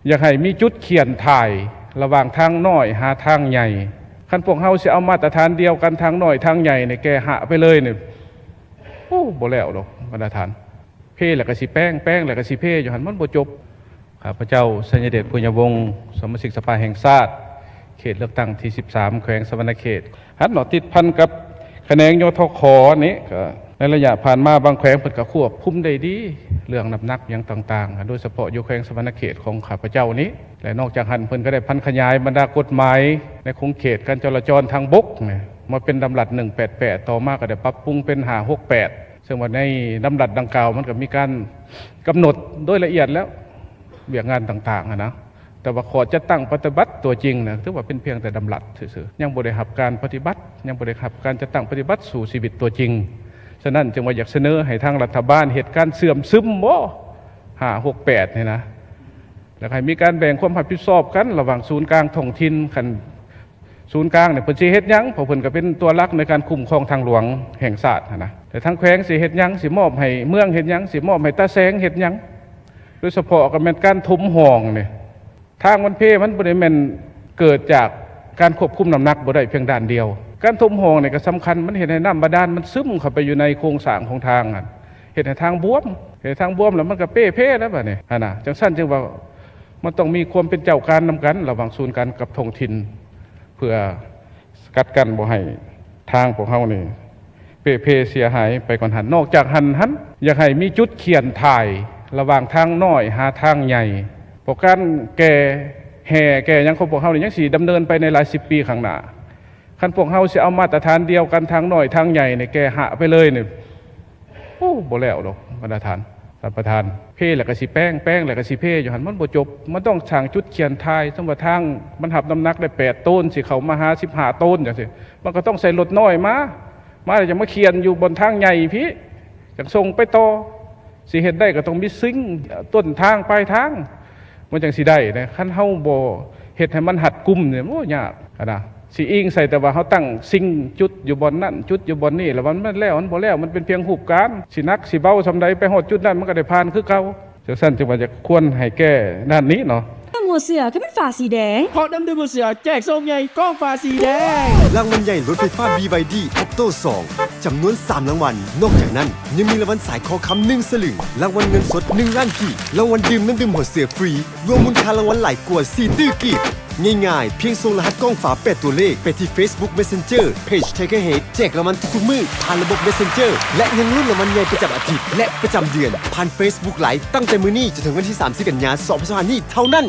อยากให้มีจุดเขียนถ่ายระหว่างทางน้อยหาทางใหญ่คันพวกเฮาสิเอามาตรฐานเดียวกันทางน้อยทางใหญ่เนี่ยแกหะไปเลยเนี่ยโอ้บ่แล้วดอกมาตรฐานเพ่แล้วก็สิแป้งแล้วก็สิเพ่อยู่หั่นมันบ่จบข้าพเจ้าสัญญเดชปุญญวงศ์สมาชิกสภาแห่งชาติเขตเลือกตั้งที่13แขวงสวรรณเขตหันหนอติดพันกับคะแนนยทคนี้ก็ในระยะผ่านมาบางแขวงเพิ่นก็ควบคุมได้ดีเรื่องน้ำหนักอย่างต่างๆโดยเฉพาะอยู่แขวงสวรรณเขตของข้าพเจ้านี้และนอกจากหันเพิ่นก็ได้พันขยายบรรดากฎหมายในคงเขตการจราจรทางบกเนี่ยมาเป็นดำรัส188ต่อมาก็ได้ปรับปรุงเป็น568ซึ่งว่าในดำรัสดังกล่าวมันก็มีการกำหนดโดยละเอียดแล้วเบียกงานต่างๆนะแต่ว่าขอจะตั้งปฏิบัติตัวจริงนะถือว่าเป็นเพียงแต่ดำรัสซื่อๆยังบ่ได้รับการปฏิบัติยังบ่ได้รับการจะตั้งปฏิบัติสู่ชีวิตตัวจริงฉะนั้นจึงว่าอยากเสนอให้ทางรัฐบาลเหตุการณ์เสื่อมซึมบ่568เนี่ยนะแล้วให้มีการแบ่งความรับผิดชอบกันระหว่างศูนย์กลางท้องถิ่นคันศูนย์กลางเนี่ยเพิ่นสิเฮ็ดหยังเพราะเพิ่นก็เป็นตัวหลักในการคุ้มครองทางหลวงแห่งชาตินะแต่ทางแขวงสิเฮ็ดหยังสิมอบให้เมืองเฮ็ดหยังสิมอบให้ตาแสงเฮ็ดหยังโดยเฉพาะก็แม่นการถมห้องนี่ทางมันเพมันบ่ได้แม่นเกิดจากการควบคุมน้ำหนักบ่ได้เพียงด้านเดียวการถมห้องนี่ก็สำคัญมันเฮ็ดให้น้ำบาดาลมันซึมเข้าไปอยู่ในโครงสร้างของทางเฮ็ดให้ทางบวมแล้วมันก็เป้แล้วบัดนี้นะจังซั่นจึงว่ามันต้องมีความเป็นเจ้าการนำกันระหว่างศูนย์การกับท้องถิ่นเพื่อสกัดกั้นบ่ให้ทางพวกเฮานี่เป้เสียหายไปก่อนหันนอกจากหันอยากให้มีจุดเขียนถ่ายระหว่างทางน้อยหาทางใหญ่เพราะการแก่ยังของพวกเฮานี่ยังสิดำเนินไปในหลาย10 ปีข้างหน้าคันพวกเฮาสิเอามาตรฐานเดียวกันทางน้อยทางใหญ่เนี่ยแกหะไปเลยเนี่ยโอ้บ่แล้วดอกมาตรฐานท่านประธานเพ่แล้วก็สิแป้งแล้วก็สิเพ่อยู่หั่นมันบ่จบมันต้องสร้างจุดเขียนทายสมมุติทางมันรับน้ำหนักได้8ต้นสิเข้ามาหา15ต้นจังซี่มันก็ต้องใส่รถน้อยมาแล้วจะมาเขียนอยู่บนทางใหญ่พี่จังส่งไปต่อสิเฮ็ดได้ก็ต้องมีซิงต้นทางปลายทางมันจังสิได้นะคันเฮาบ่เฮ็ดให้มันหัดกุมเนี่ยโอ้ยากนะสิอิงใส่แต่ว่าเฮาตั้งซิงจุดอยู่บนนั้นจุดอยู่บนนี้แล้วมันแล้วมันบ่แล้วมันเป็นเพียงรูปการสินักสิเบาซำใดไปฮอดจุดนั้นมันก็ได้ผ่านคือเก่าจังซั่นจึงว่าจะควรให้แก้ด้านนี้เนาะหมวดเสือก็เป็นฝาสีแดงเพราะน้ำดื่มหมวดเสือแจกส้มใหญ่ก้องฝาสีแดงรางวัลใหญ่รถไฟฟ้า BYD Octo 2จำนวน3รางวัลนอกจากนั้นยังมีรางวัลสายคอค้ำ1 สลึงรางวัลเงินสด1 ล้านกีบรางวัลดื่มน้ำดื่มหัวเสือฟรีรวมมูลค่ารางวัลหลายกว่า4 ตื้อกีบง่ายๆเพียงส่งรหัสกล้องฝา8 ตัวเลขไปที่ Facebook Messenger Page Tiger Head แจกรางวัลทุกๆมื้อผ่านระบบ Messenger และยังลุ้นรางวัลใหญ่ประจำอาทิตย์และประจำเดือนผ่าน Facebook Live ตั้งแต่มื้อนี้จนถึงวันที่30 กันยายน 2025 นี้เท่านั้น